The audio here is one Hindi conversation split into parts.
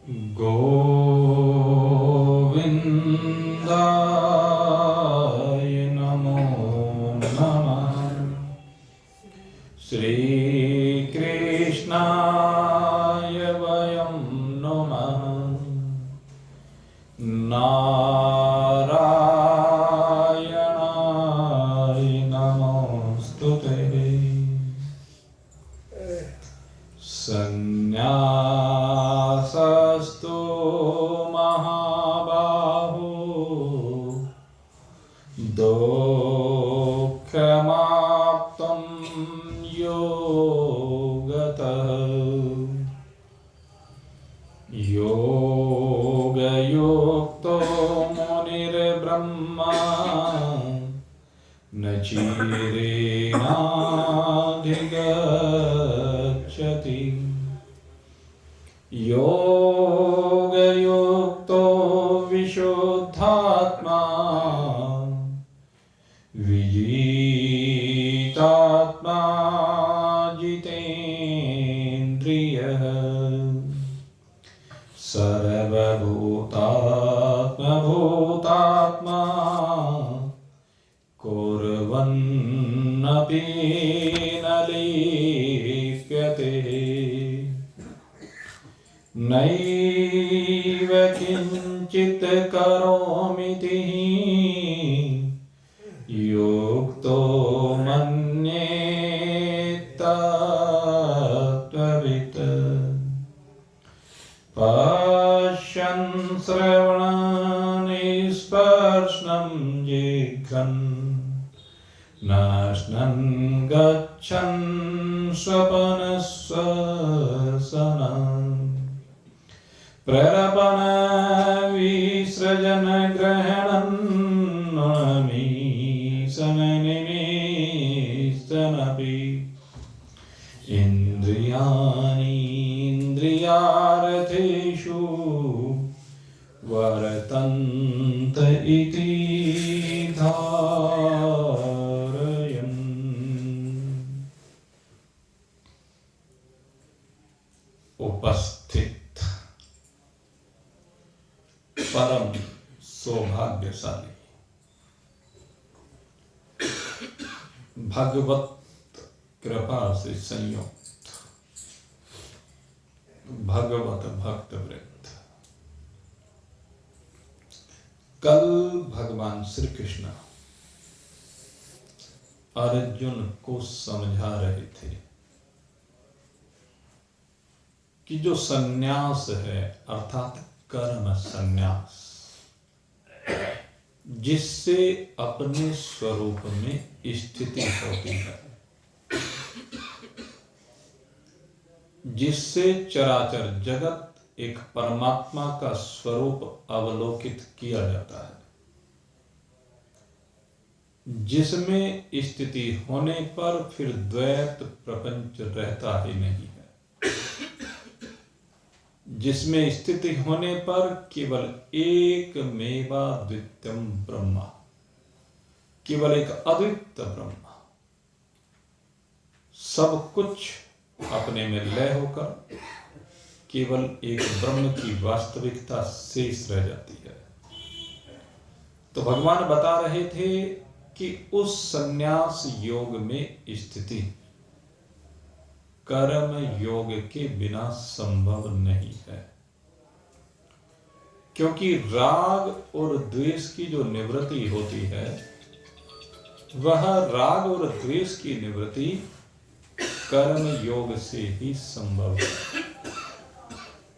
गोविन्दाय नमो नमः। श्रीकृष्णाय वयं नमः। नारायणाय नमोस्तुते। संन्यासस्तु महाबाहो दुःखमाप्तं योगतः। योगयुक्तो मुनिर्ब्रह्मा न चिरेणाधिगच्छति। योगयुक्तो विशुद्धात्मा विजितात्मा जितेन्द्रियः। सर्वभूतात्मा कुर्वन्नपि न लिप्यते। नैव किञ्चित् करोमीति युक्तो मन्येत तत्त्ववित्। पश्यन् श्रवणं स्पर्शनं जिघ्रन् नाश्नन् गच्छन् स्वपनस्वसनं। प्रलपन विसृजन ग्रहणं निमिषनपि। इन्द्रियार्थेषु वर्तन्त इति धारयन्। उपस्थित परम सौभाग्यशाली भगवत कृपा से संयुक्त भगवत भक्त वृंद, कल भगवान श्री कृष्ण अर्जुन को समझा रहे थे कि जो सन्यास है अर्थात कर्म सन्यास, जिससे अपने स्वरूप में स्थिति होती है, जिससे चराचर जगत एक परमात्मा का स्वरूप अवलोकित किया जाता है, जिसमें स्थिति होने पर फिर द्वैत प्रपंच रहता ही नहीं है, जिसमें स्थिति होने पर केवल एक मेवा द्वितीयम ब्रह्मा, केवल एक अद्वितीय ब्रह्मा, सब कुछ अपने में लय होकर केवल एक ब्रह्म की वास्तविकता शेष रह जाती है। तो भगवान बता रहे थे कि उस संन्यास योग में स्थिति कर्म योग के बिना संभव नहीं है, क्योंकि राग और द्वेष की जो निवृत्ति होती है, वह राग और द्वेष की निवृत्ति कर्म योग से ही संभव है।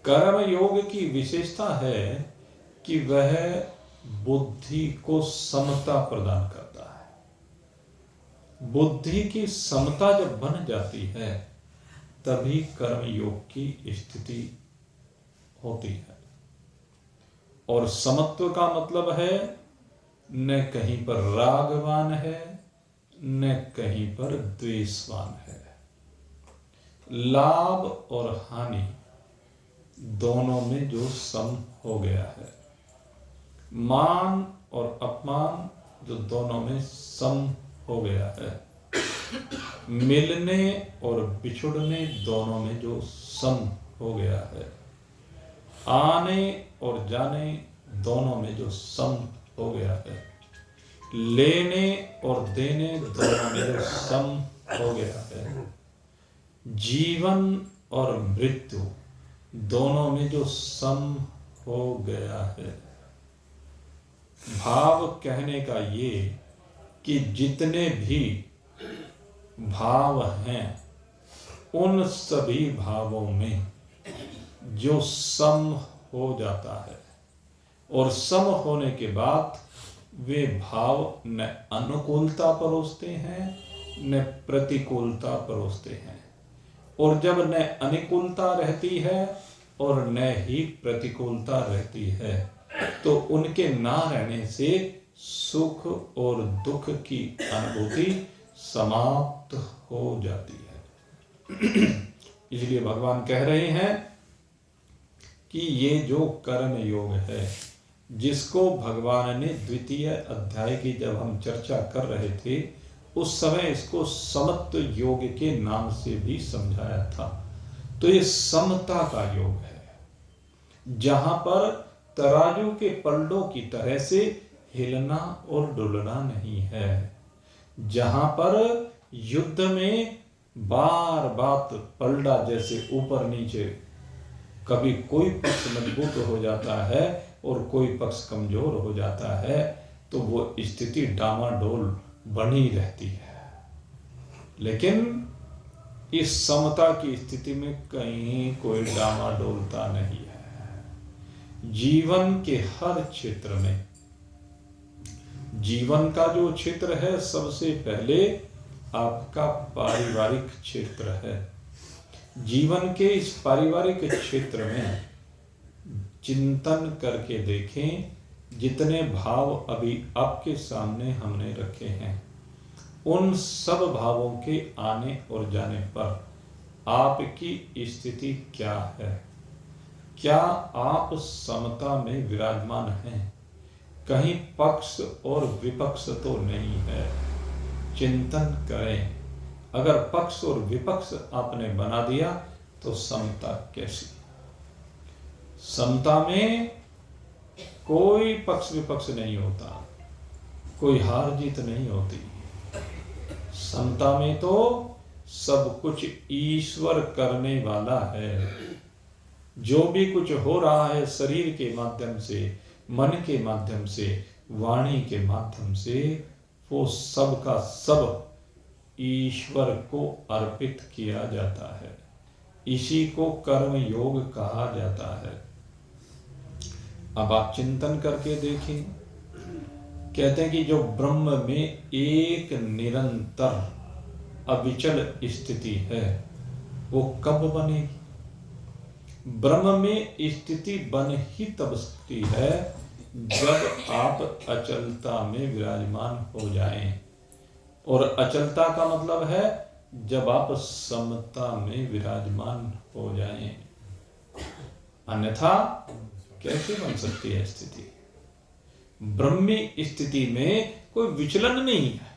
कर्म योग की विशेषता है कि वह बुद्धि को समता प्रदान करता है। बुद्धि की समता जब बन जाती है तभी कर्म योग की स्थिति होती है। और समत्व का मतलब है न कहीं पर रागवान है न कहीं पर द्वेषवान है। लाभ और हानि दोनों में जो सम हो गया है, मान और अपमान जो दोनों में सम हो गया है, मिलने और बिछुड़ने दोनों में जो सम हो गया है, आने और जाने दोनों में जो सम हो गया है, लेने और देने दोनों में जो सम हो गया है, जीवन और मृत्यु दोनों में जो सम हो गया है। भाव कहने का ये कि जितने भी भाव हैं उन सभी भावों में जो सम हो जाता है, और सम होने के बाद वे भाव न अनुकूलता परोसते हैं न प्रतिकूलता परोसते हैं, और जब न अनुकूलता रहती है और न ही प्रतिकूलता रहती है तो उनके ना रहने से सुख और दुख की अनुभूति समाप्त हो जाती है। इसलिए भगवान कह रहे हैं कि ये जो कर्म योग है, जिसको भगवान ने द्वितीय अध्याय की जब हम चर्चा कर रहे थे उस समय इसको समत्व योग के नाम से भी समझाया था। तो ये समता का योग है, जहां पर तराजू के पलड़ों की तरह से हिलना और डुलना नहीं है, जहां पर युद्ध में बार बार पलड़ा जैसे ऊपर नीचे, कभी कोई पक्ष मजबूत हो जाता है और कोई पक्ष कमजोर हो जाता है, तो वो स्थिति डामाडोल बनी रहती है। लेकिन इस समता की स्थिति में कहीं कोई डामाडोलता नहीं है। जीवन के हर क्षेत्र में, जीवन का जो क्षेत्र है सबसे पहले आपका पारिवारिक क्षेत्र है। जीवन के इस पारिवारिक क्षेत्र में चिंतन करके देखें, जितने भाव अभी आपके सामने हमने रखे हैं उन सब भावों के आने और जाने पर आपकी स्थिति क्या है? क्या आप समता में विराजमान हैं? कहीं पक्ष और विपक्ष तो नहीं है? चिंतन करें। अगर पक्ष और विपक्ष आपने बना दिया तो समता कैसी? समता में कोई पक्ष विपक्ष नहीं होता, कोई हार जीत नहीं होती। समता में तो सब कुछ ईश्वर करने वाला है। जो भी कुछ हो रहा है शरीर के माध्यम से, मन के माध्यम से, वाणी के माध्यम से, वो सब का सब ईश्वर को अर्पित किया जाता है। इसी को कर्म योग कहा जाता है। अब आप चिंतन करके देखें, कहते हैं कि जो ब्रह्म में एक निरंतर अविचल स्थिति है वो कब बनेगी? ब्रह्म में स्थिति बन ही तब सकती है जब आप अचलता में विराजमान हो जाएं। और अचलता का मतलब है जब आप समता में विराजमान हो जाएं, अन्यथा कैसे बन सकती है स्थिति? ब्रह्मी स्थिति में कोई विचलन नहीं है।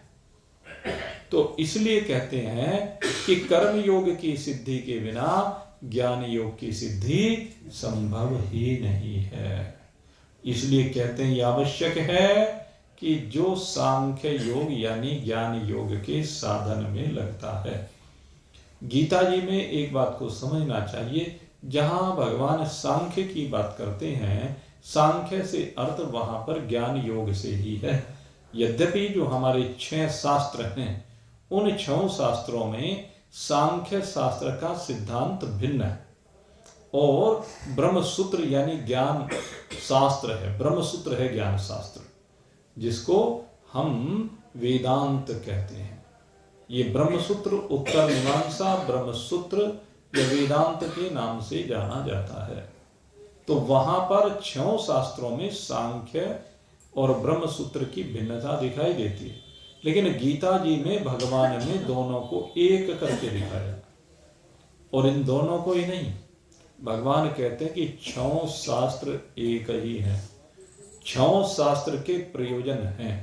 तो इसलिए कहते हैं कि कर्म योग की सिद्धि के बिना ज्ञान योग की सिद्धि संभव ही नहीं है। इसलिए कहते हैं यह आवश्यक है कि जो सांख्य योग यानी ज्ञान योग के साधन में लगता है। गीता जी में एक बात को समझना चाहिए, जहां भगवान सांख्य की बात करते हैं, सांख्य से अर्थ वहां पर ज्ञान योग से ही है। यद्यपि जो हमारे 6 शास्त्र हैं उन 6 शास्त्रों में सांख्य शास्त्र का सिद्धांत भिन्न है और ब्रह्मसूत्र यानी ज्ञान शास्त्र है, ब्रह्मसूत्र है ज्ञान शास्त्र, जिसको हम वेदांत कहते हैं। ये ब्रह्मसूत्र उत्तर मीमांसा ब्रह्मसूत्र या वेदांत के नाम से जाना जाता है। तो वहां पर 6 शास्त्रों में सांख्य और ब्रह्मसूत्र की भिन्नता दिखाई देती है, लेकिन गीता जी में भगवान ने दोनों को एक करके दिखाया। और इन दोनों को ही नहीं, भगवान कहते हैं कि 6 शास्त्र एक ही हैं, 6 शास्त्र के प्रयोजन हैं।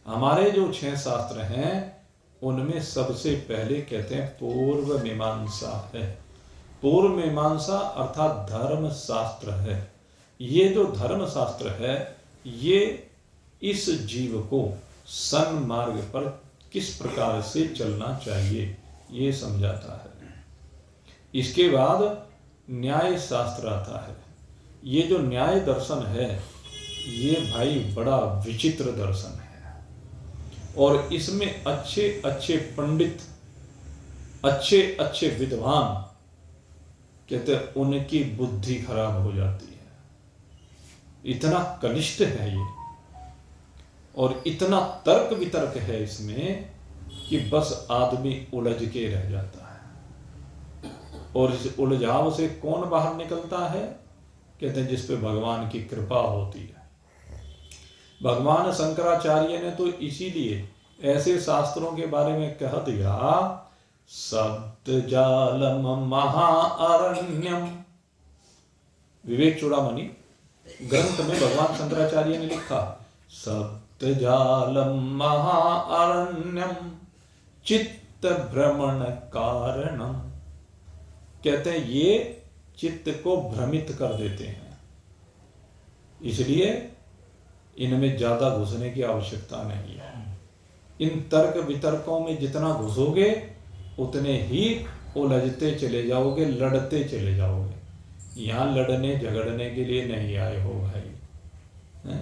हमारे जो 6 शास्त्र हैं उनमें सबसे पहले कहते हैं पूर्व मीमांसा है। पूर्व मीमांसा अर्थात धर्म शास्त्र है। ये जो धर्म शास्त्र है ये इस जीव को सन्मार्ग पर किस प्रकार से चलना चाहिए ये समझाता है। इसके बाद न्याय शास्त्र आता है। ये जो न्याय दर्शन है ये भाई बड़ा विचित्र दर्शन है और इसमें अच्छे अच्छे पंडित, अच्छे अच्छे विद्वान कहते हैं उनकी बुद्धि खराब हो जाती है। इतना कनिष्ठ है ये और इतना तर्क वितर्क है इसमें कि बस आदमी उलझ के रह जाता है। और इस उलझाव से कौन बाहर निकलता है? कहते हैं जिस पे भगवान की कृपा होती है। भगवान शंकराचार्य ने तो इसीलिए ऐसे शास्त्रों के बारे में कह दिया, शब्द जालम महाअरण्यम। विवेक चूड़ामणि ग्रंथ में भगवान शंकराचार्य ने लिखा, शब्द जालम महाअरण्यम चित्त भ्रमण कारणम। कहते हैं ये चित्त को भ्रमित कर देते हैं, इसलिए इनमें ज्यादा घुसने की आवश्यकता नहीं है। इन तर्क वितर्कों में जितना घुसोगे उतने ही उलझते चले जाओगे, लड़ते चले जाओगे। यहां लड़ने झगड़ने के लिए नहीं आए हो भाई, है?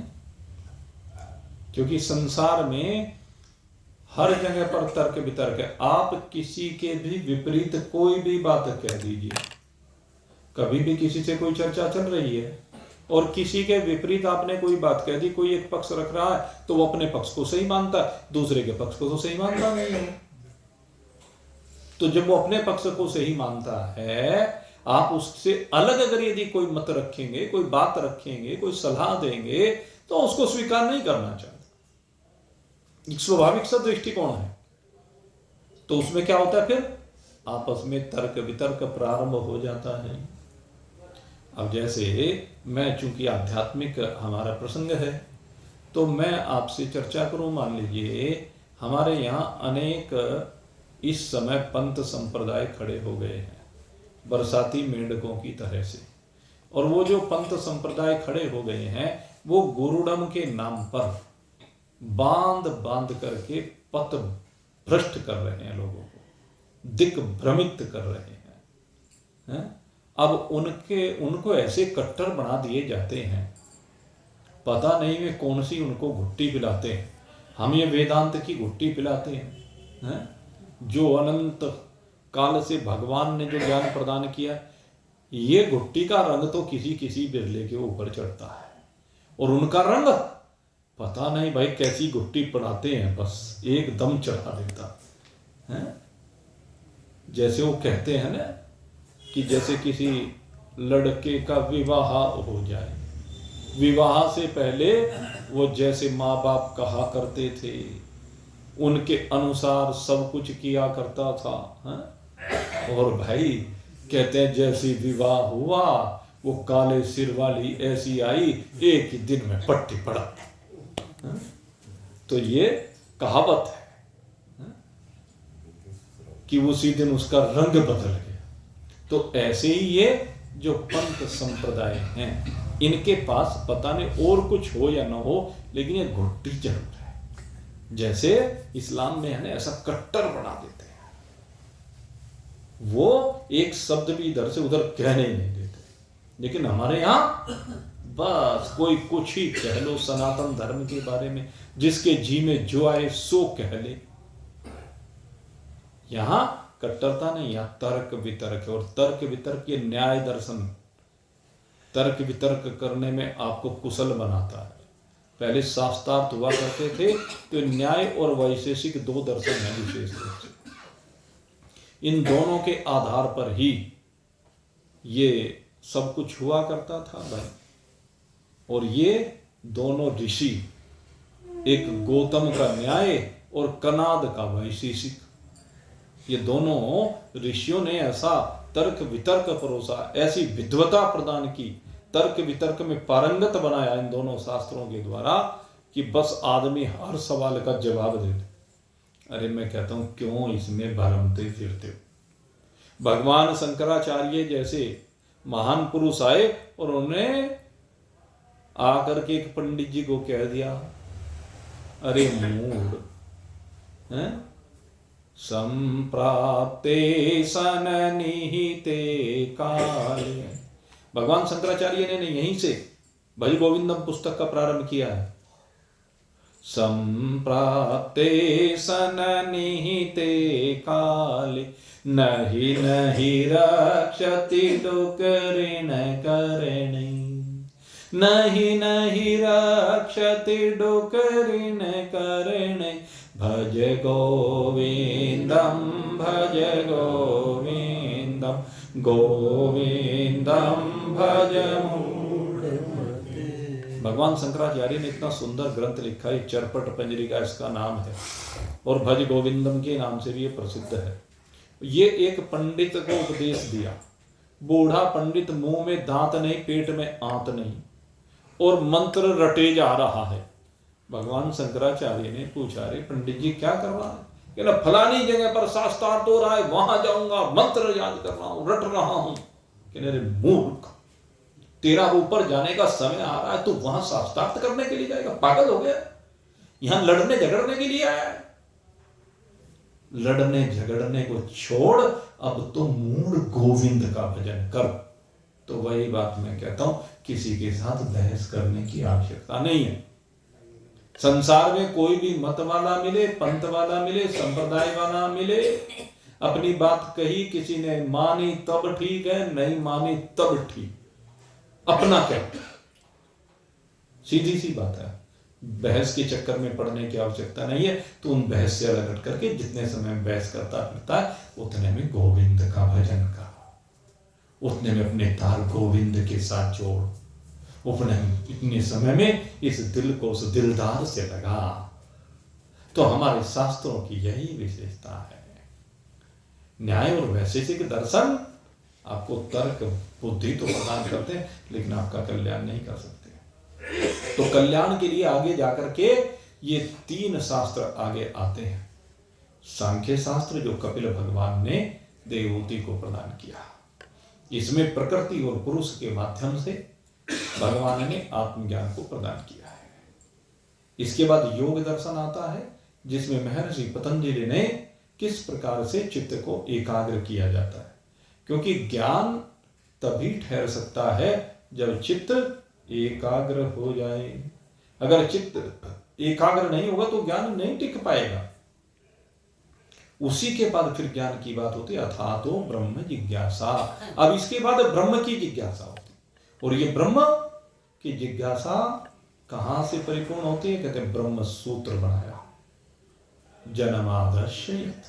क्योंकि संसार में हर जगह पर तर्क वितर्क है। आप किसी के भी विपरीत कोई भी बात कह दीजिए, कभी भी किसी से कोई चर्चा चल रही है और किसी के विपरीत आपने कोई बात कह दी, कोई एक पक्ष रख रहा है तो वो अपने पक्ष को सही मानता है, दूसरे के पक्ष को तो सही मानता नहीं है। तो जब वो अपने पक्ष को सही मानता है, आप उससे अलग अगर यदि कोई मत रखेंगे, कोई बात रखेंगे, कोई सलाह देंगे तो उसको स्वीकार नहीं करना चाहता। एक स्वाभाविक सा दृष्टिकोण है। तो उसमें क्या होता है, फिर आपस में तर्क वितर्क प्रारंभ हो जाता है। अब जैसे मैं, चूंकि आध्यात्मिक हमारा प्रसंग है, तो मैं आपसे चर्चा करूं। मान लीजिए हमारे यहाँ अनेक इस समय पंथ संप्रदाय खड़े हो गए हैं, बरसाती मेंढकों की तरह से। और वो जो पंथ संप्रदाय खड़े हो गए हैं वो गुरुडम के नाम पर बांध बांध करके पथ भ्रष्ट कर रहे हैं, लोगों को दिक भ्रमित कर रहे हैं। अब उनको ऐसे कट्टर बना दिए जाते हैं, पता नहीं वे कौन सी उनको घुट्टी पिलाते हैं। हम ये वेदांत की घुट्टी पिलाते हैं, जो अनंत काल से भगवान ने जो ज्ञान प्रदान किया, ये घुट्टी का रंग तो किसी किसी बिरले के ऊपर चढ़ता है और उनका रंग पता नहीं भाई कैसी घुट्टी पढ़ाते हैं, बस एकदम चढ़ा देता है। जैसे वो कहते हैं ना कि जैसे किसी लड़के का विवाह हो जाए, विवाह से पहले वो जैसे माँ बाप कहा करते थे उनके अनुसार सब कुछ किया करता था, है? और भाई कहते हैं जैसे विवाह हुआ वो काले सिर वाली ऐसी आई, एक ही दिन में पट्टी पड़ा। तो ये कहावत है कि उसी दिन उसका रंग बदल गया। तो ऐसे ही ये जो पंथ संप्रदाय हैं, इनके पास पता नहीं और कुछ हो या ना हो, लेकिन ये घुट्टी जरूर है। जैसे इस्लाम में है ना, ऐसा कट्टर बना देते हैं, वो एक शब्द भी इधर से उधर कहने ही नहीं देते। लेकिन हमारे यहाँ बस कोई कुछ ही कह लो सनातन धर्म के बारे में, जिसके जी में जो आए सो कह ले। यहां कट्टरता नहीं, यहां तर्क वितर्क है। और तर्क वितर्क ये न्याय दर्शन, तर्क वितर्क करने में आपको कुशल बनाता है। पहले शास्त्रार्थ हुआ करते थे, तो न्याय और वैशेषिक दो दर्शन है विशेष रूप से। इन दोनों के आधार पर ही ये सब कुछ हुआ करता था भाई। और ये दोनों ऋषि, एक गौतम का न्याय और कनाद का वैशेषिक, ये दोनों ऋषियों ने ऐसा तर्क वितर्क परोसा, ऐसी विद्वता प्रदान की, तर्क वितर्क में पारंगत बनाया इन दोनों शास्त्रों के द्वारा कि बस आदमी हर सवाल का जवाब दे दे। अरे मैं कहता हूं क्यों इसमें भरमते फिरते हो? भगवान शंकराचार्य जैसे महान पुरुष आए और उन्होंने आकर के एक पंडित जी को कह दिया, अरे मूढ़, हैं, संप्राप्ते सननिहिते काले। भगवान शंकराचार्य ने यहीं से भज गोविंदम पुस्तक का प्रारंभ किया है। संप्राप्ते सननिहिते काले नहि नहि रक्षति डुकरिण करणे, नहि नहि रक्षति डुकरिण करणे, भज गोविंदम गोविंदम भज मूढ़मते। भगवान शंकराचार्य ने इतना सुंदर ग्रंथ लिखा है, चरपट पंजरिका इसका नाम है, और भज गोविंदम के नाम से भी ये प्रसिद्ध है। ये एक पंडित को उपदेश दिया, बूढ़ा पंडित, मुंह में दांत नहीं, पेट में आंत नहीं, और मंत्र रटे जा रहा है। भगवान शंकराचार्य ने पूछा, अरे पंडित जी क्या कर रहा है? कहना फलानी जगह पर शास्त्रार्थ हो रहा है, वहां जाऊंगा, मंत्र याद कर रहा हूं, रट रहा हूं। कहने अरे मूर्ख, तेरा ऊपर जाने का समय आ रहा है, तू वहां शास्त्रार्थ करने के लिए जाएगा? पागल हो गया? यहां लड़ने झगड़ने के लिए आया है? लड़ने झगड़ने को छोड़, अब तो मूढ़ गोविंद का भजन कर। तो वही बात मैं कहता हूं, किसी के साथ बहस करने की आवश्यकता नहीं है। संसार में कोई भी मत वाला मिले, पंथ वाला मिले, संप्रदाय वाला मिले, अपनी बात कही, किसी ने मानी तब ठीक है, नहीं मानी तब ठीक, अपना क्या, सीधी सी बात है। बहस के चक्कर में पड़ने की आवश्यकता नहीं है। तो उन बहस से अलग हट करके जितने समय बहस करता फिरता है, उतने में गोविंद का भजन कर, उतने में अपने तार गोविंद के साथ जोड़, उतने इतने समय में इस दिल को उस दिलदार से लगा। तो हमारे शास्त्रों की यही विशेषता है। न्याय और वैशेषिक दर्शन आपको तर्क बुद्धि तो प्रदान करते हैं, लेकिन आपका कल्याण नहीं कर सकते। तो कल्याण के लिए आगे जाकर के ये 3 शास्त्र आगे आते हैं। सांख्य शास्त्र जो कपिल भगवान ने देवहूति को प्रदान किया, इसमें प्रकृति और पुरुष के माध्यम से भगवान ने आत्मज्ञान को प्रदान किया है। इसके बाद योग दर्शन आता है, जिसमें महर्षि पतंजलि ने किस प्रकार से चित्त को एकाग्र किया जाता है। क्योंकि ज्ञान तभी ठहर सकता है जब चित्त एकाग्र हो जाए। अगर चित्त एकाग्र नहीं होगा तो ज्ञान नहीं टिक पाएगा। उसी के बाद फिर ज्ञान की बात होती है, अथातो ब्रह्म जिज्ञासा। अब इसके बाद ब्रह्म की जिज्ञासा होती है, और ये ब्रह्म की जिज्ञासा कहां से परिपूर्ण होती है? कहते हैं ब्रह्म सूत्र बनाया, जन्मादर्शयत्।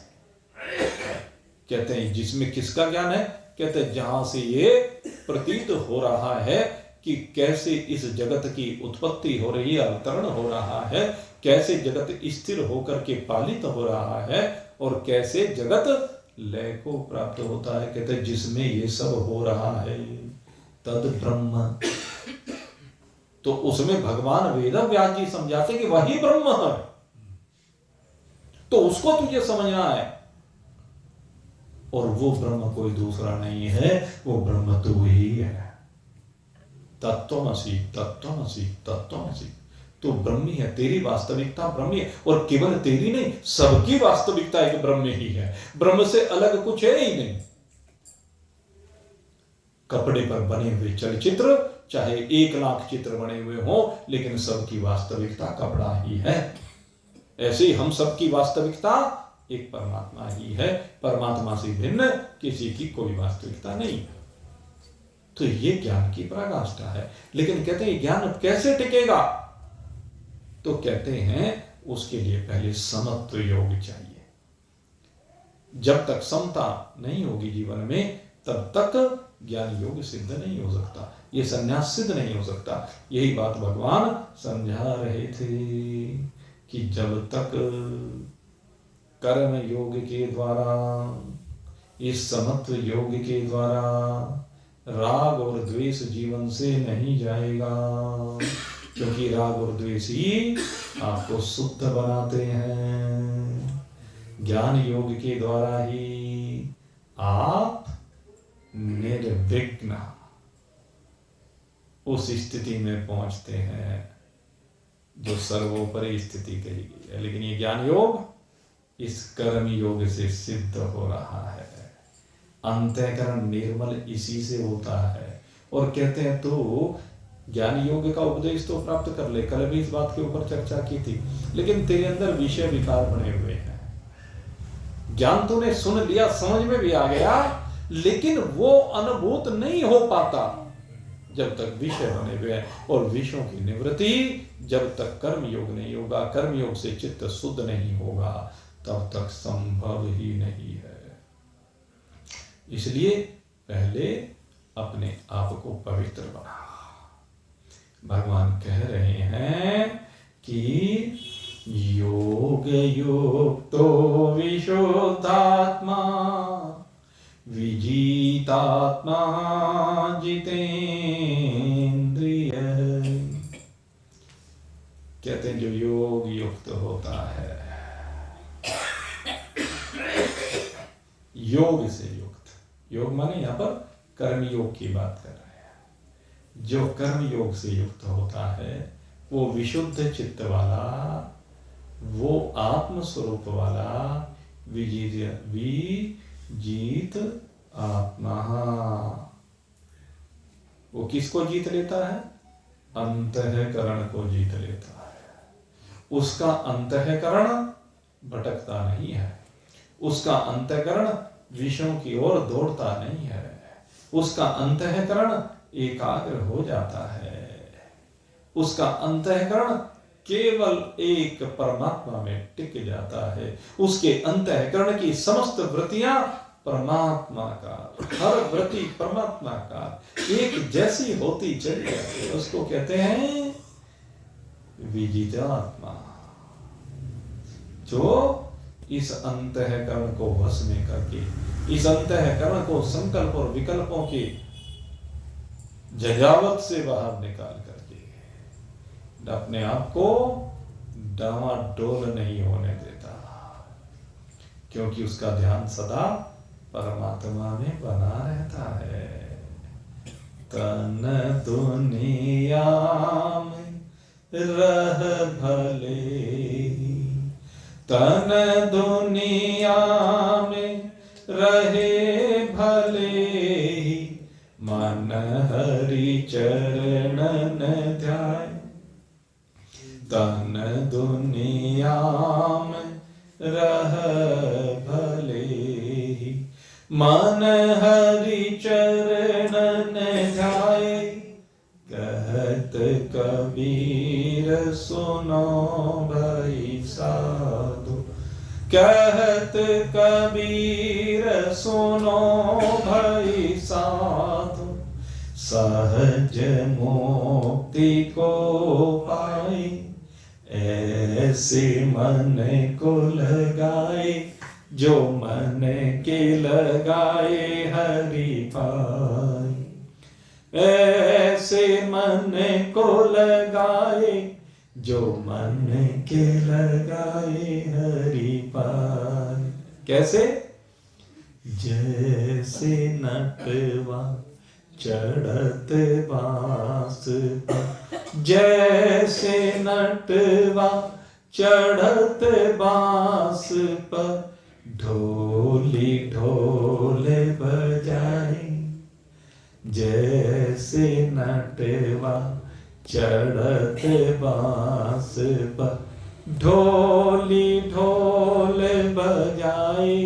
कहते हैं जिसमें किसका ज्ञान है? कहते हैं जहां से ये प्रतीत हो रहा है कि कैसे इस जगत की उत्पत्ति हो रही है, अवतरण हो रहा है, कैसे जगत स्थिर होकर के पालित हो रहा है, और कैसे जगत लय को प्राप्त होता है। कहते हैं जिसमें ये सब हो रहा है तद ब्रह्म। तो उसमें भगवान वेद व्यास जी समझाते कि वही ब्रह्म है। तो उसको तुझे समझना है, और वो ब्रह्म कोई दूसरा नहीं है, वो ब्रह्म तू ही है। तत्त्वमसि तत्त्वमसि तत्त्वमसि। तो ब्रह्मी है, तेरी वास्तविकता ब्रह्मी है, और केवल तेरी नहीं, सबकी वास्तविकता एक ब्रह्म ही है। ब्रह्म से अलग कुछ है ही नहीं। कपड़े पर बने हुए चलचित्र, चाहे 1 लाख चित्र बने हुए हो, लेकिन सबकी वास्तविकता कपड़ा ही है। ऐसे ही हम सबकी वास्तविकता एक परमात्मा ही है। परमात्मा से भिन्न किसी की कोई वास्तविकता नहीं है। तो ये ज्ञान की पराकाष्ठा है। लेकिन कहते हैं ज्ञान कैसे टिकेगा? तो कहते हैं उसके लिए पहले समत्व योग चाहिए। जब तक समता नहीं होगी जीवन में, तब तक ज्ञान योग सिद्ध नहीं हो सकता, ये संन्यास सिद्ध नहीं हो सकता। यही बात भगवान समझा रहे थे कि जब तक कर्म योग के द्वारा, इस समत्व योग के द्वारा राग और द्वेष जीवन से नहीं जाएगा, क्योंकि राग और द्वेष ही आपको शुद्ध बनाते हैं। ज्ञान योग के द्वारा ही आप निर्विघ्न उस स्थिति में पहुंचते हैं जो सर्वोपरि स्थिति कही गई है। लेकिन ये ज्ञान योग इस कर्म योग से सिद्ध हो रहा है। अंतःकरण निर्मल इसी से होता है। और कहते हैं तो ज्ञान योग का उपदेश तो प्राप्त कर ले। कल भी इस बात के ऊपर चर्चा की थी, लेकिन तेरे अंदर विषय विकार बने हुए हैं। ज्ञान तूने सुन लिया, समझ में भी आ गया, लेकिन वो अनुभूत नहीं हो पाता जब तक विषय बने हुए हैं। और विषयों की निवृत्ति जब तक कर्म योग नहीं होगा, कर्म योग से चित्त शुद्ध नहीं होगा, तब तक संभव ही नहीं है। इसलिए पहले अपने आप को पवित्र बना। भगवान कह रहे हैं कि योग युक्तो विशुद्धात्मा विजितात्मा जितेंद्रिय। कहते हैं जो योग युक्त होता है, योग से युक्त, योग माने यहां पर कर्म योग की बात कर रहे हैं। जो कर्म योग से युक्त होता है वो विशुद्ध चित्त वाला, वो आत्म स्वरूप वाला विजीत आत्मा। वो किसको जीत लेता है? अंतःकरण को जीत लेता है। उसका अंतःकरण भटकता नहीं है, उसका अंतःकरण विषयों की ओर दौड़ता नहीं है, उसका अंतःकरण एकाग्र हो जाता है, उसका अंतःकरण केवल एक परमात्मा में टिक जाता है। उसके अंतःकरण की समस्त वृत्तियां परमात्मा का, हर वृत्ति परमात्मा का एक जैसी होती चली जाती है। उसको कहते हैं विजितात्मा। जो इस अंतःकरण को वश में करके, इस अंतःकरण को संकल्प और विकल्पों की जजावत से बाहर निकाल करके अपने आप को डामाडोल नहीं होने देता, क्योंकि उसका ध्यान सदा परमात्मा में बना रहता है। तन दुनिया में रह भले, तन दुनिया में रहे भले, मन हरि चरणन ध्याय। तन दुनिया में रह भले, मन हरि चरणन ध्याय। कहत कबीर सुनो भाई साधु, कहत कबीर सुनो भाई साधु, सहज मुक्ति को पाए, ऐसे मन को लगाए, जो मन के लगाए हरि पाए। ऐसे मन को लगाए, जो मन के लगाए हरि पाए। कैसे? जैसे नटवा चढ़त बांस पर, जैसे नटवा चढ़त बांस पर, ढोली ढोल बजाए। जैसे नटवा चढ़त बांस पर, ढोली ढोल बजाए।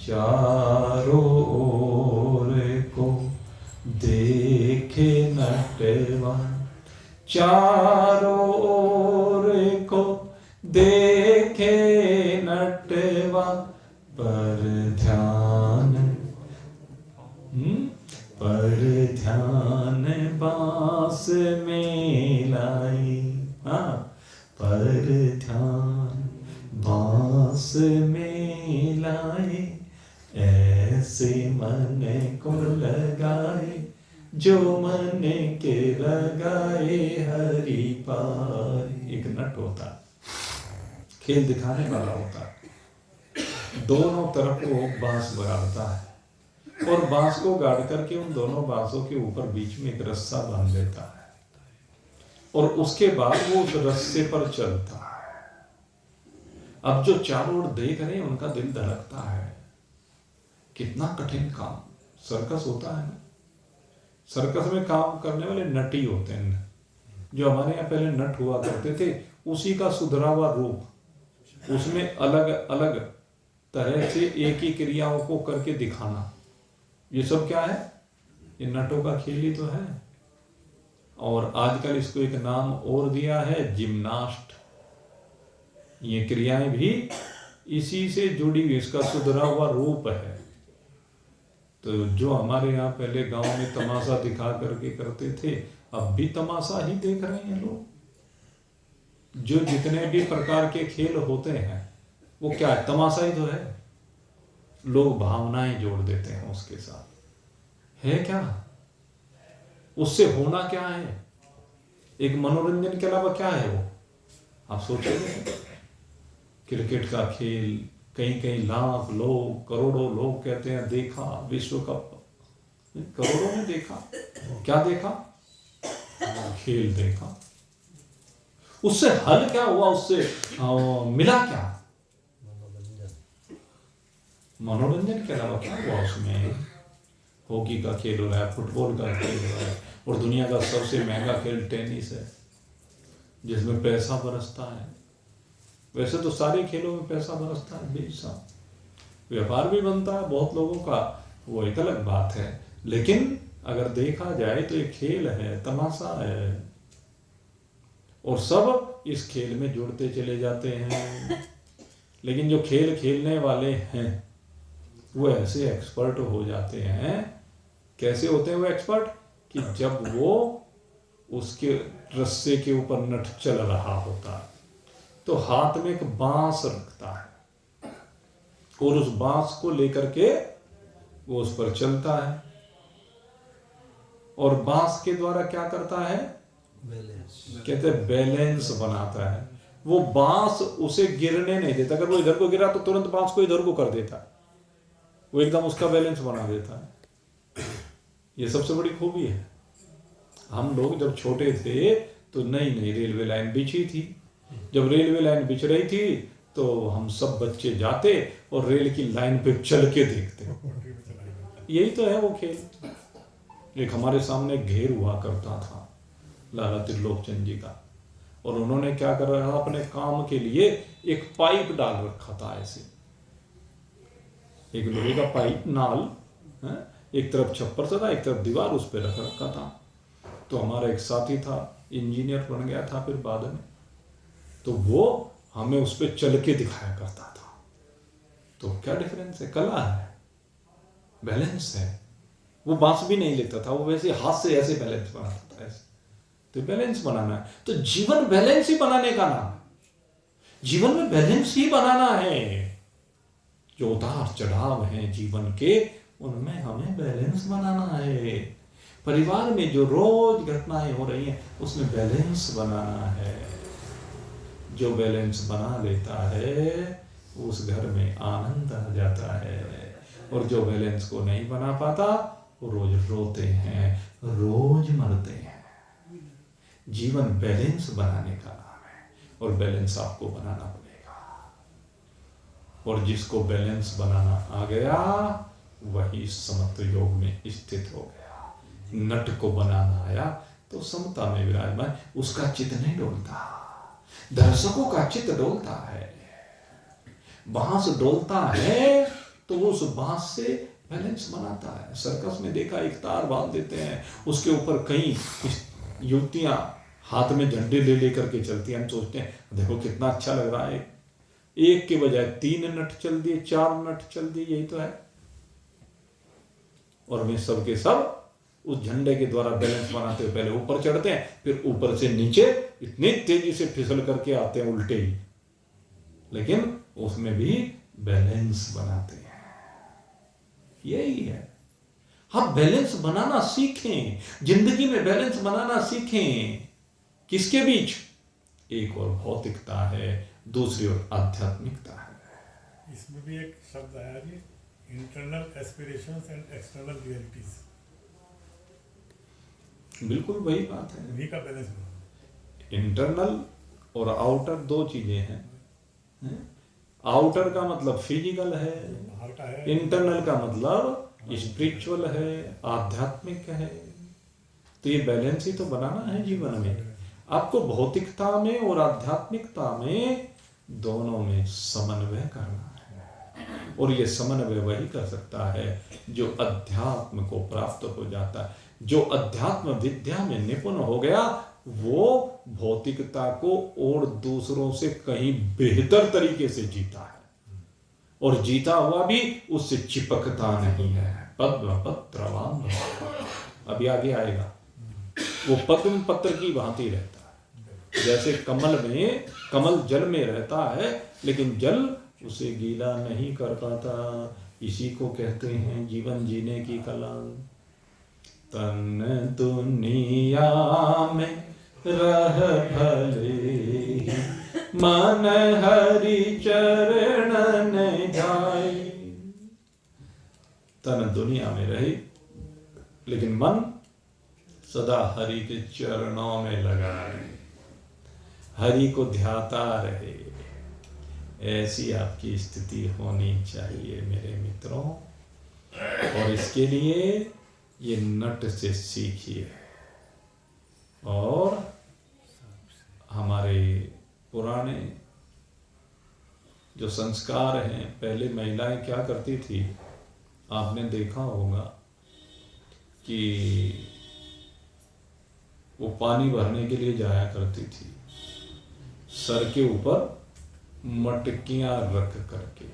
चारों ओर को देखे नटवा, चारों ओर को देखे नटवा, पर ध्यान बांस में लाई। हाँ, पर ध्यान बांस में लाए, ऐसे मन को लगाए, जो मन के लगाए हरि पाए। एक नट होता, खेल दिखाने वाला होता, दोनों तरफ को बांस लगाता है, और बांस को गाड़ करके उन दोनों बांसों के ऊपर बीच में एक रस्सा बांध देता है और उसके बाद वो उस रस्से पर चलता है। अब जो चारों ओर देख रहे हैं उनका दिल धड़कता है, कितना कठिन काम सर्कस होता है ना। सर्कस में काम करने वाले नटी होते हैं, जो हमारे यहाँ पहले नट हुआ करते थे, उसी का सुधरा हुआ रूप, उसमें अलग अलग तरह से एक ही क्रियाओं को करके दिखाना, ये सब क्या है? ये नटों का खेल ही तो है। और आजकल इसको एक नाम और दिया है, जिम्नास्ट। ये क्रियाएं भी इसी से जुड़ी हुई, इसका सुधरा हुआ रूप है। तो जो हमारे यहाँ पहले गांव में तमाशा दिखा करके करते थे, अब भी तमाशा ही देख रहे हैं लोग। जो जितने भी प्रकार के खेल होते हैं वो क्या है? तमाशा ही तो है। लोग भावनाएं जोड़ देते हैं उसके साथ, है क्या? उससे होना क्या है? एक मनोरंजन के अलावा क्या है वो? आप सोचोगे, क्रिकेट का खेल कहीं कहीं लाख लोग, करोड़ों लोग कहते हैं देखा विश्व कप, करोड़ों ने देखा। क्या देखा? खेल देखा। उससे हल क्या हुआ? उससे मिला क्या? मनोरंजन के अलावा क्या हुआ उसमें? हॉकी का खेल हो रहा है, फुटबॉल का खेल हो रहा है, और दुनिया का सबसे महंगा खेल टेनिस है, जिसमें पैसा बरसता है। वैसे तो सारे खेलों में पैसा बरसता है, बेशा व्यापार भी बनता है बहुत लोगों का, वो एक अलग बात है। लेकिन अगर देखा जाए तो ये खेल है, तमाशा है, और सब इस खेल में जुड़ते चले जाते हैं। लेकिन जो खेल खेलने वाले हैं वो ऐसे एक्सपर्ट हो जाते हैं। कैसे होते हैं वो एक्सपर्ट? कि जब वो उसके रस्से के ऊपर नट चल रहा होता है तो हाथ में एक बांस रखता है और उस बांस को लेकर के वो उस पर चलता है, और बांस के द्वारा क्या करता है? कहते हैं बैलेंस बनाता है। वो बांस उसे गिरने नहीं देता। अगर वो इधर को गिरा तो तुरंत बांस को इधर को कर देता है, वो एकदम उसका बैलेंस बना देता है। ये सबसे बड़ी खूबी है। हम लोग जब छोटे थे तो नई नई रेलवे लाइन बिछी थी। जब रेलवे लाइन बिछ रही थी तो हम सब बच्चे जाते और रेल की लाइन पे चल के देखते। यही तो है वो खेल। एक हमारे सामने घेर हुआ करता था लाला त्रिलोकचंद जी का, और उन्होंने क्या कर रहा था, अपने काम के लिए एक पाइप डाल रखा था। ऐसे एक लोहे का पाइप नाल है, एक तरफ छप्पर सा था, एक तरफ दीवार, उस पर रख रखा था। तो हमारा एक साथी था, इंजीनियर बन गया था फिर बाद में, तो वो हमें उस पर चल के दिखाया करता था। तो क्या डिफरेंस है? कला है, बैलेंस है। वो बांस भी नहीं लेता था, वो वैसे हाथ से ऐसे बैलेंस बनाता था, ऐसे। तो बैलेंस बनाना है, तो जीवन बैलेंस ही बनाने का नाम है। जीवन में बैलेंस ही बनाना है। जो उतार चढ़ाव है जीवन के, उनमें हमें बैलेंस बनाना है। परिवार में जो रोज घटनाएं हो रही हैं उसमें बैलेंस बनाना है। जो बैलेंस बना लेता है उस घर में आनंद आ जाता है, और जो बैलेंस को नहीं बना पाता वो रोज रोते हैं, रोज मरते हैं। जीवन बैलेंस बनाने का नाम है, और बैलेंस आपको बनाना पड़ेगा। और जिसको बैलेंस बनाना आ गया वही समत्व योग में स्थित हो गया। नट को बनाना आया तो समता में विराजमान, उसका चित्त नहीं डोलता, दर्शकों का चित्त डोलता है। बांस डोलता है तो उस बांस से बैलेंस बनाता है। सर्कस में देखा, एक तार बांध देते हैं, उसके ऊपर कई युवतियां हाथ में झंडे ले लेकर के चलती हैं। हम सोचते हैं देखो कितना अच्छा लग रहा है, एक के बजाय 3 नट चल दिए, 4 नट चल दिए, यही तो है। और वे सब के सब उस झंडे के द्वारा बैलेंस बनाते हुए पहले ऊपर चढ़ते हैं, फिर ऊपर से नीचे इतनी तेजी से फिसल करके आते हैं उल्टे ही, लेकिन उसमें भी बैलेंस बनाते हैं। यही है, हम बैलेंस बनाना सीखें, जिंदगी में बैलेंस बनाना सीखें। किसके बीच? एक और भौतिकता है, दूसरी ओर आध्यात्मिकता है। इसमें भी एक शब्द आया जी, internal aspirations and external realities, बिल्कुल वही बात है। उन्हीं का बैलेंस बनाना। इंटरनल और आउटर दो चीजें हैं। आउटर का मतलब फिजिकल है, बाहर का है, इंटरनल का मतलब स्पिरिचुअल है, आध्यात्मिक है। तो ये बैलेंस ही तो बनाना है जीवन में। आपको भौतिकता में और आध्यात्मिकता में दोनों में समन्वय करना है, और ये समन्वय वही कर सकता है जो अध्यात्म को प्राप्त हो जाता है। जो अध्यात्म विद्या में निपुण हो गया वो भौतिकता को और दूसरों से कहीं बेहतर तरीके से जीता है, और जीता हुआ भी उससे चिपकता नहीं है। पद्म पत्रवान अभी आगे आएगा। वो पद्म पत्र की भांति रहता है, जैसे कमल में, कमल जल में रहता है लेकिन जल उसे गीला नहीं कर पाता। इसी को कहते हैं जीवन जीने की कला। तन दुनिया में रह भले, मन हरि चरणन जाए। तन दुनिया में रहे लेकिन मन सदा हरि के चरणों में लगा रहे, हरि को ध्याता रहे। ऐसी आपकी स्थिति होनी चाहिए मेरे मित्रों, और इसके लिए ये नट से सीखिए। और हमारे पुराने जो संस्कार हैं, पहले महिलाएं क्या करती थी, आपने देखा होगा कि वो पानी भरने के लिए जाया करती थी, सर के ऊपर मटकियां रख करके,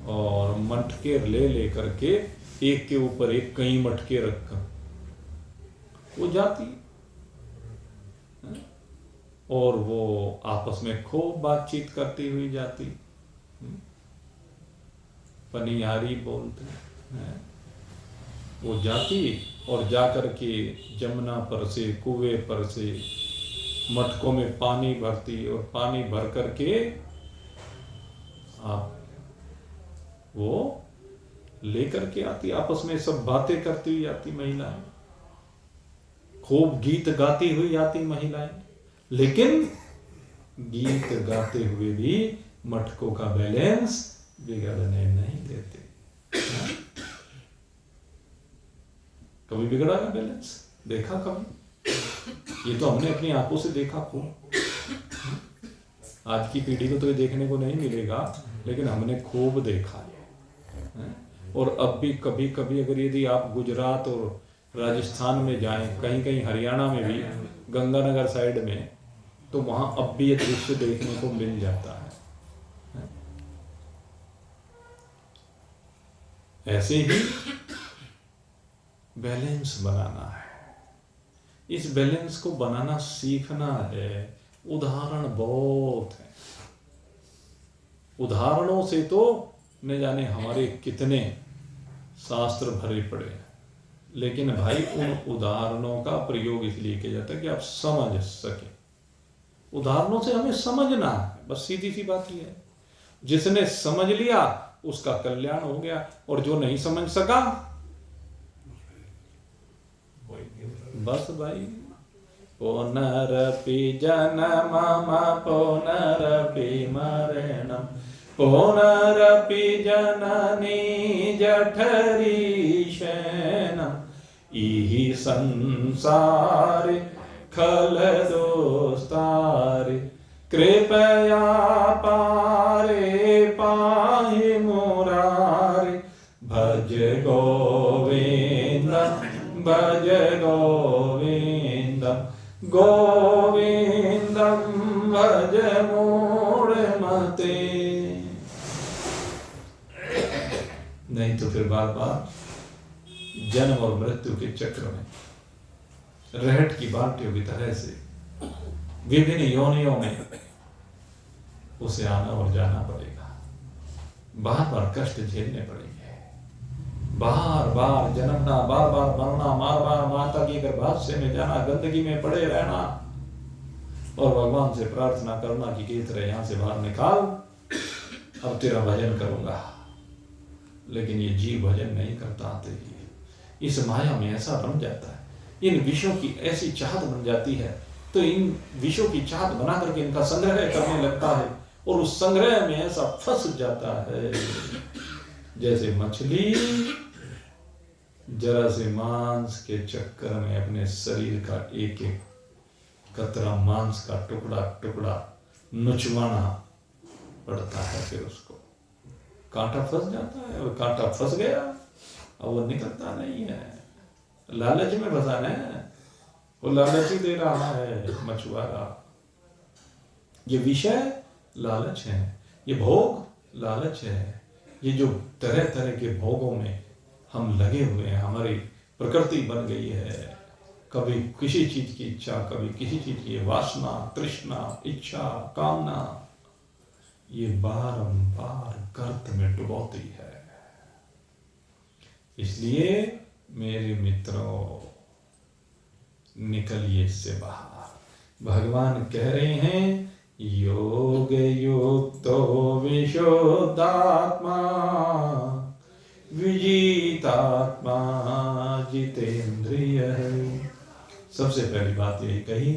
और मटके ले करके एक के ऊपर एक कई मटके रखकर वो जाती, और वो आपस में खूब बातचीत करती हुई जाती, पनिहारी बोलते हैं। वो जाती और जाकर के जमुना पर से, कुएं पर से मटकों में पानी भरती, और पानी भर करके आप वो लेकर के आती, आपस में सब बातें करती हुई आती महिलाएं, खूब गीत गाती हुई आती महिलाएं। लेकिन गीत गाते हुए भी मटकों का बैलेंस बिगड़ने नहीं देते। कभी बिगड़ा का बैलेंस देखा कभी? ये तो हमने अपनी आंखों से देखा खूब। आज की पीढ़ी को तो ये देखने को नहीं मिलेगा, लेकिन हमने खूब देखा है। और अब भी कभी कभी अगर यदि आप गुजरात और राजस्थान में जाएं, कहीं कहीं हरियाणा में भी, गंगानगर साइड में, तो वहां अब भी ये दृश्य देखने को मिल जाता है। ऐसे ही बैलेंस बनाना है, इस बैलेंस को बनाना सीखना है। उदाहरण बहुत है, उदाहरणों से तो न जाने हमारे कितने शास्त्र भरे पड़े हैं, लेकिन भाई उन उदाहरणों का प्रयोग इसलिए किया जाता है कि आप समझ सके। उदाहरणों से हमें समझना है, बस सीधी सी बात ही है। जिसने समझ लिया उसका कल्याण हो गया, और जो नहीं समझ सका बस भाई, पुनरपि जन्मम पुनरपि मरणम पुनरपि जननी जठरी शयनम इहि संसार खल दोस्तार कृपया पारे पाहि मुरारे भज गोविंद भज गोविंद गोविंदम भज मूढ़मते। नहीं तो फिर बार बार जन्म और मृत्यु के चक्र में रहट की बाल्टियों की तरह से विभिन्न योनियों में उसे आना और जाना पड़ेगा, बार बार कष्ट झेलने पड़ेंगे, बार बार जन्मना, बार बार मरना, बार बार माता की गर्भाशय में जाना, गंदगी में पड़े रहना, और भगवान से प्रार्थना करना कि किस तरह यहां से बाहर निकाल, अब तेरा भजन करूंगा, लेकिन ये जीव भजन नहीं करता आते ही इस माया में ऐसा बन जाता है, इन विषयों की ऐसी चाहत बन जाती है, तो इन विषयों की चाहत बना करके इनका संग्रह करने लगता है और उस संग्रह में ऐसा फंस जाता है जैसे मछली जरा से मांस के चक्कर में अपने शरीर का एक एक कतरा मांस का टुकड़ा टुकड़ा नुचवाना पड़ता है, फिर उसको कांटा फंस जाता है और कांटा फंस गया अब वो निकलता नहीं है। लालच में फंसाना है, वो लालच ही दे रहा है मछुआरा। ये विषय लालच है, ये भोग लालच है, ये जो तरह तरह के भोगों में हम लगे हुए हैं, हमारी प्रकृति बन गई है, कभी किसी चीज की इच्छा, कभी किसी चीज की वासना, तृष्णा, इच्छा, कामना, ये बारंबार गर्त में डुबोती है। इसलिए मेरे मित्रों, निकलिए इससे बाहर। भगवान कह रहे हैं योग युक्तो विशुद्धात्मा विजितात्मा जितेंद्रिय। सबसे पहली बात यही कही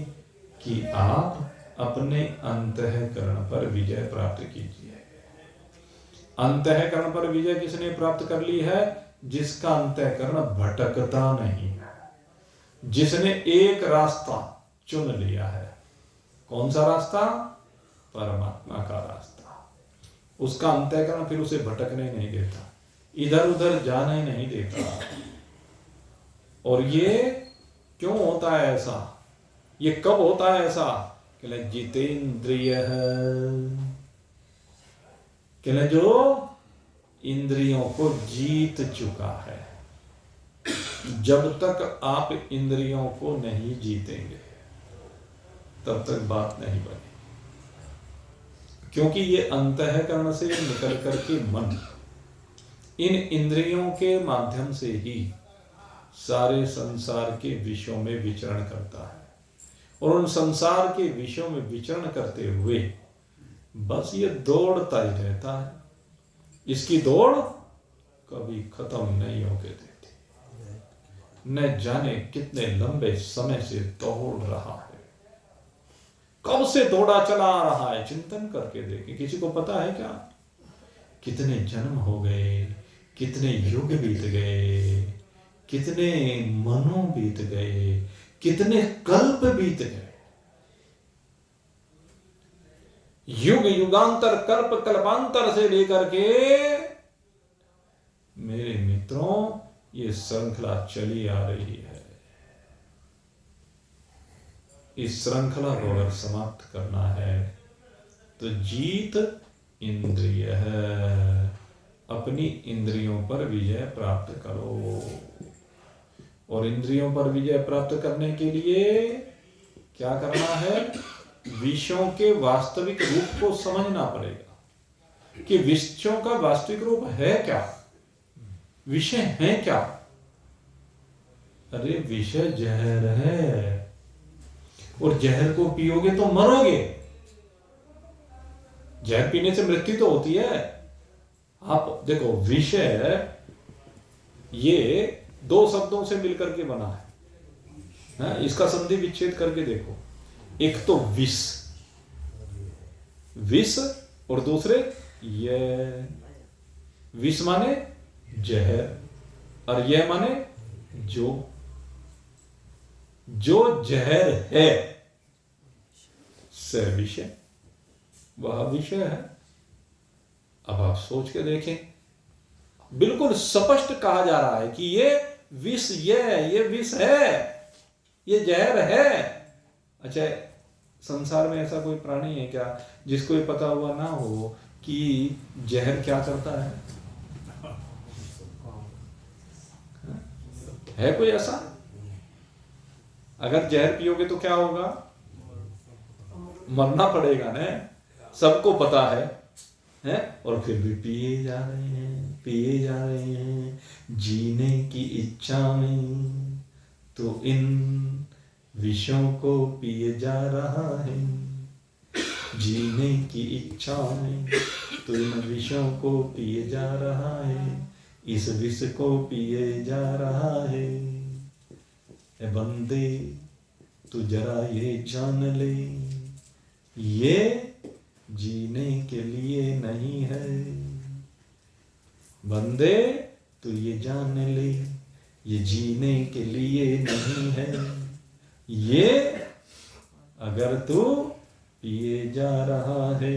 कि आप अपने अंतःकरण पर विजय प्राप्त कीजिए। अंतःकरण पर विजय किसने प्राप्त कर ली है? जिसका अंतःकरण भटकता नहीं है, जिसने एक रास्ता चुन लिया है। कौन सा रास्ता? परमात्मा का रास्ता। उसका अंतःकरण फिर उसे भटकने नहीं देता, इधर उधर जाने नहीं देता। और ये क्यों होता है ऐसा? ये कब होता है ऐसा? कहले जितेंद्रिय, कहले जो इंद्रियों को जीत चुका है। जब तक आप इंद्रियों को नहीं जीतेंगे तब तक बात नहीं बनी, क्योंकि ये अंतःकरण से निकल करके मन इन इंद्रियों के माध्यम से ही सारे संसार के विषयों में विचरण करता है, और उन संसार के विषयों में विचरण करते हुए बस ये दौड़ता ही रहता है। इसकी दौड़ कभी खत्म नहीं होके देती। न जाने कितने लंबे समय से दौड़ रहा है, कब से दौड़ा चला आ रहा है, चिंतन करके देखें। किसी को पता है क्या? कितने जन्म हो गए, कितने युग बीत गए, कितने मनो बीत गए, कितने कल्प बीत गए। युग युगांतर कल्प कल्पांतर से लेकर के मेरे मित्रों ये श्रृंखला चली आ रही है। इस श्रृंखला को अगर समाप्त करना है तो जीत इंद्रिय है। अपनी इंद्रियों पर विजय प्राप्त करो, और इंद्रियों पर विजय प्राप्त करने के लिए क्या करना है? विषयों के वास्तविक रूप को समझना पड़ेगा कि विषयों का वास्तविक रूप है क्या, विषय है क्या। अरे विषय जहर है, और जहर को पियोगे तो मरोगे। जहर पीने से मृत्यु तो होती है। आप देखो, विषय ये दो शब्दों से मिलकर के बना है, इसका संधि विच्छेद करके देखो। एक तो विष, विष, और दूसरे ये विष माने जहर, और यह माने जो जहर है से विषय, वह विषय है। अब आप सोच के देखें, बिल्कुल स्पष्ट कहा जा रहा है कि ये विष, ये विष है, ये जहर है। अच्छा, संसार में ऐसा कोई प्राणी है क्या जिसको ये पता हुआ ना हो कि जहर क्या करता है? है कोई ऐसा? अगर जहर पियोगे तो क्या होगा? मरना पड़ेगा ना, सबको पता है, और फिर भी पिए जा रहे हैं जीने की इच्छा में, तो इन विषयों को पिए जा रहा है। जीने की इच्छा में तो इन विषयों को पिए जा रहा है। इस विष को पिए जा रहा है। ए बंदे तू जरा ये जान ले, ये जीने के लिए नहीं है। बंदे तू ये जान ले, ये जीने के लिए नहीं है। ये अगर तू पिए जा रहा है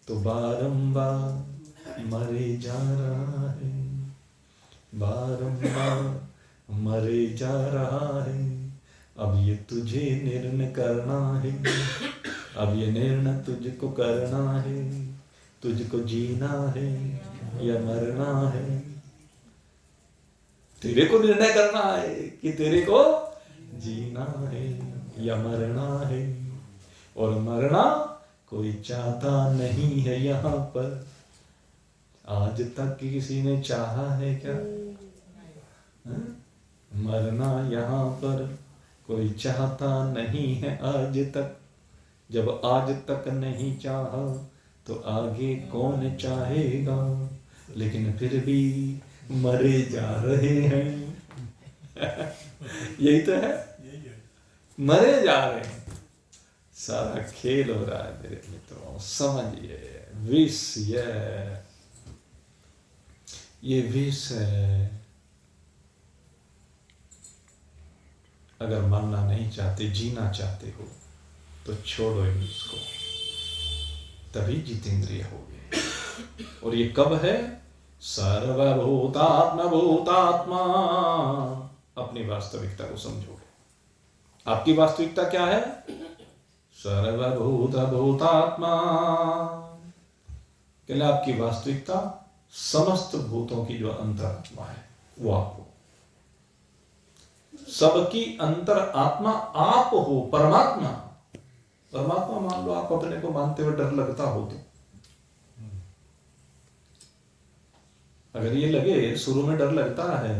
तो बारंबार मरे जा रहा है, बारंबार मरे जा रहा है। अब ये तुझे निर्णय करना है, अब ये निर्णय तुझको करना है। तुझको जीना है या मरना है, तेरे को निर्णय करना है कि तेरे को जीना है या मरना है। और मरना कोई चाहता नहीं है यहाँ पर। आज तक किसी ने चाहा है क्या? मरना यहाँ पर कोई चाहता नहीं है आज तक। जब आज तक नहीं चाहा तो आगे कौन चाहेगा? लेकिन फिर भी मरे जा रहे हैं। यही तो है, मरे जा रहे हैं। सारा खेल हो रहा है मेरे मित्रों, समझिए। विष ये विष है। अगर मरना नहीं चाहते, जीना चाहते हो तो छोड़ो इसको, तभी जितेंद्रिय होगे। और ये कब है? सर्वभूतात्मा भूतात्मा। अपनी वास्तविकता को समझोगे। आपकी वास्तविकता क्या है? सर्वभूत भूतात्मा। क्या आपकी वास्तविकता समस्त भूतों की जो अंतरात्मा है वो आप हो। सबकी अंतर आत्मा आप हो, परमात्मा। परमात्मा मान लो आप अपने को मानते हुए डर लगता हो तो। अगर ये लगे, शुरू में डर लगता है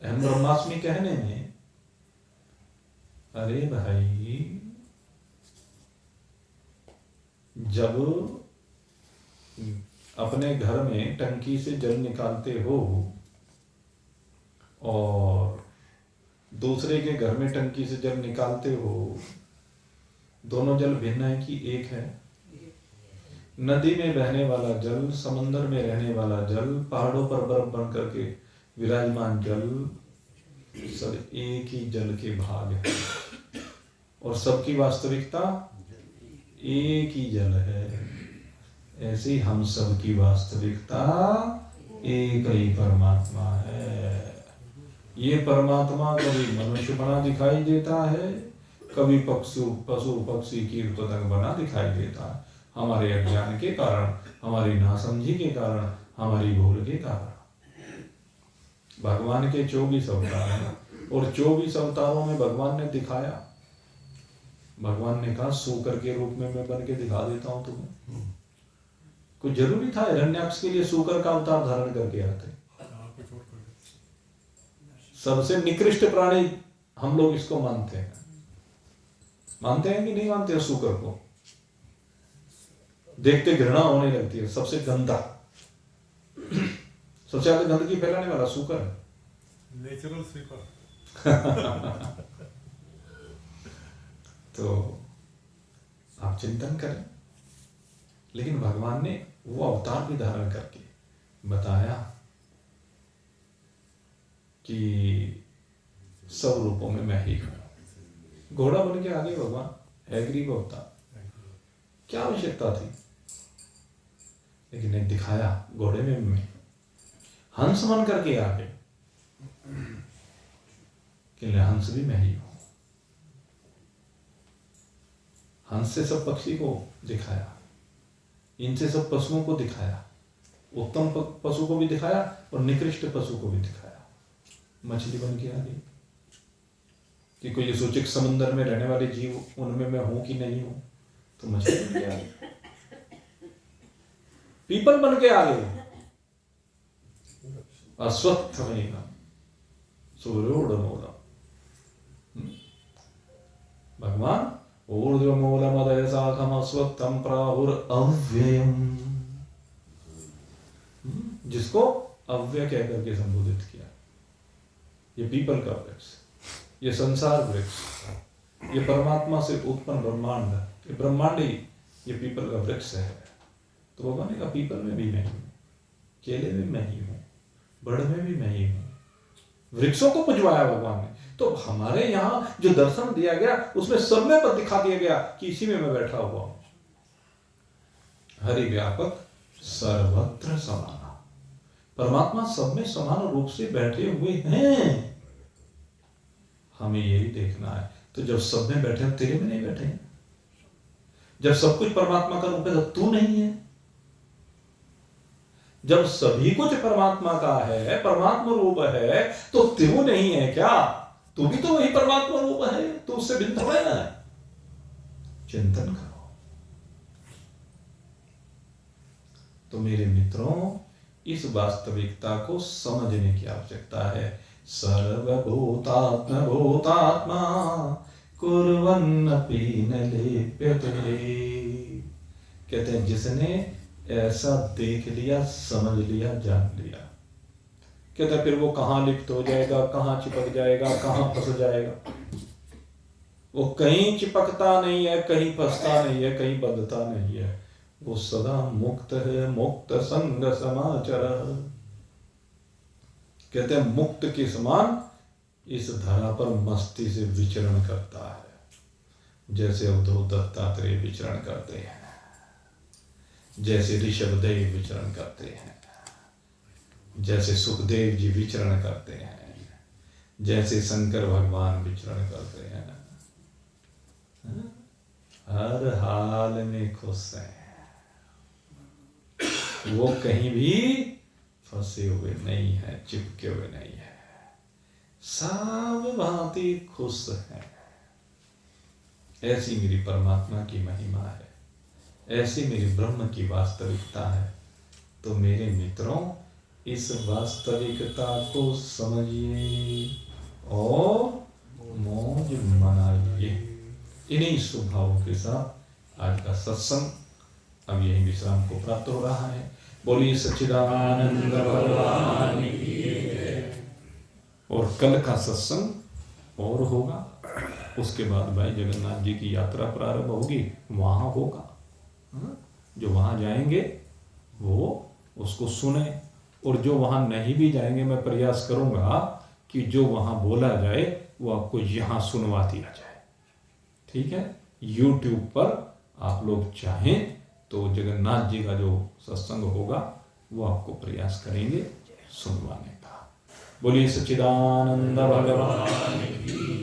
अहम ब्रह्मास्मि कहने में, अरे भाई जब अपने घर में टंकी से जल निकालते हो और दूसरे के घर में टंकी से जल निकालते हो, दोनों जल भिन्न है कि एक है? नदी में बहने वाला जल, समंदर में रहने वाला जल, पहाड़ों पर बर्फ बन करके विराजमान जल, सब एक ही जल के भाग है। और सबकी वास्तविकता एक ही जल है। ऐसे ही हम सब की वास्तविकता एक ही परमात्मा है। ये परमात्मा कभी मनुष्य बना दिखाई देता है, कभी पशु पक्षी कीट पतंग बना दिखाई देता है। हमारे अज्ञान के कारण, हमारी नासमझी के कारण, हमारी भूल के कारण। भगवान के 24 अवतार हैं और 24 अवतारों में भगवान ने दिखाया। भगवान ने कहा सूकर के रूप में मैं बन के दिखा देता हूं तुम्हें। कुछ जरूरी था हिरण्याक्ष के लिए सूकर का अवतार धारण करके आते? सबसे निकृष्ट प्राणी हम लोग इसको मानते हैं। मानते हैं कि नहीं मानते हैं? सूकर को देखते घृणा होने लगती है। सबसे गंदा, सबसे ज्यादा गंदगी फैलाने वाला सूकर है। Natural sweeper. तो आप चिंतन करें। लेकिन भगवान ने वो अवतार भी धारण करके बताया कि सब रूपों में मैं ही हूं। घोड़ा बन के आगे भगवान हैग्रीव अवतार, क्या आवश्यकता थी? लेकिन ने दिखाया घोड़े में मैं, हंस बन करके आगे कि हंस भी मैं ही हूं। हंस से सब पक्षी को दिखाया, इनसे सब पशुओं को दिखाया, उत्तम पशु को भी दिखाया और निकृष्ट पशु को भी दिखाया। मछली बन के आ गई कि कोई ये सोचे समुद्र में रहने वाले जीव उनमें मैं हूं कि नहीं हूं, तो मछली बन के आ गई। पीपल बन के आ गए, अश्वत्थमेन सूर्योर्धमूलम्। भगवान ऊर्ध्वमूलमदय शाखम् अश्वत्थं प्राहुरव्ययम्, जिसको अव्यय कह करके संबोधित किया। ये पीपल का वृक्ष, ये संसार वृक्ष, ये परमात्मा से उत्पन्न ब्रह्मांड, ये ब्रह्मांड ही ये पीपल का वृक्ष है। तो भगवान ने कहा पीपल में भी मैं ही हूं, केले में मैं ही हूं, बड़ में भी मैं ही हूं। वृक्षों को पुजवाया भगवान ने। तो हमारे यहां जो दर्शन दिया गया उसमें सब में पर दिखा दिया गया कि इसी में मैं बैठा हुआ हूं। हरि व्यापक सर्वत्र समान, परमात्मा सब में समान रूप से बैठे हुए हैं। हमें यही देखना है। तो जब सब में बैठे, तेरे में नहीं बैठे हैं। जब सब कुछ परमात्मा का रूप है तो तू नहीं है। जब सभी कुछ परमात्मा का है, परमात्मा रूप है, तो तू नहीं है क्या? तू भी तो वही परमात्मा रूप है, तो उससे भिन्न थोड़ा है। चिंतन करो। तो मेरे मित्रों, इस वास्तविकता को समझने की आवश्यकता है। सर्वभूतात्म भूतात्मा कुर्वन्नपि न लिप्यते। कहते हैं जिसने ऐसा देख लिया, समझ लिया, जान लिया, कहते हैं फिर वो कहां लिप्त हो जाएगा, कहां चिपक जाएगा, कहां फंस जाएगा। वो कहीं चिपकता नहीं है, कहीं फंसता नहीं है, कहीं बंधता नहीं है। वो सदा मुक्त है। मुक्त संग समाचर, कहते हैं मुक्त के समान इस धरा पर मस्ती से विचरण करता है। जैसे उद्धव दत्तात्रेय विचरण करते हैं, जैसे ऋषभदेव विचरण करते हैं, जैसे सुखदेव जी विचरण करते हैं, जैसे शंकर भगवान विचरण करते हैं। हर हाल में खुश हैं। वो कहीं भी फंसे हुए नहीं है, चिपके हुए नहीं है, सब भांति खुश है। ऐसी मेरी परमात्मा की महिमा है, ऐसी मेरी ब्रह्म की वास्तविकता है। तो मेरे मित्रों, इस वास्तविकता को समझिए और मौज मनाइए। इन्हीं स्वभावों के साथ आज का सत्संग अब यही विश्राम को प्राप्त हो रहा है। बोलिए सच्चिदानंद भगवान की जय। और कल का सत्संग और होगा, उसके बाद भाई जगन्नाथ जी की यात्रा प्रारंभ होगी, वहां होगा। जो वहां जाएंगे वो उसको सुने, और जो वहां नहीं भी जाएंगे मैं प्रयास करूंगा कि जो वहां बोला जाए वो आपको यहां सुनवा दिया जाए। ठीक है, YouTube पर आप लोग चाहें तो जगन्नाथ जी का जो सत्संग होगा वो आपको प्रयास करेंगे सुनवाने का। बोलिए सच्चिदानंद भगवान की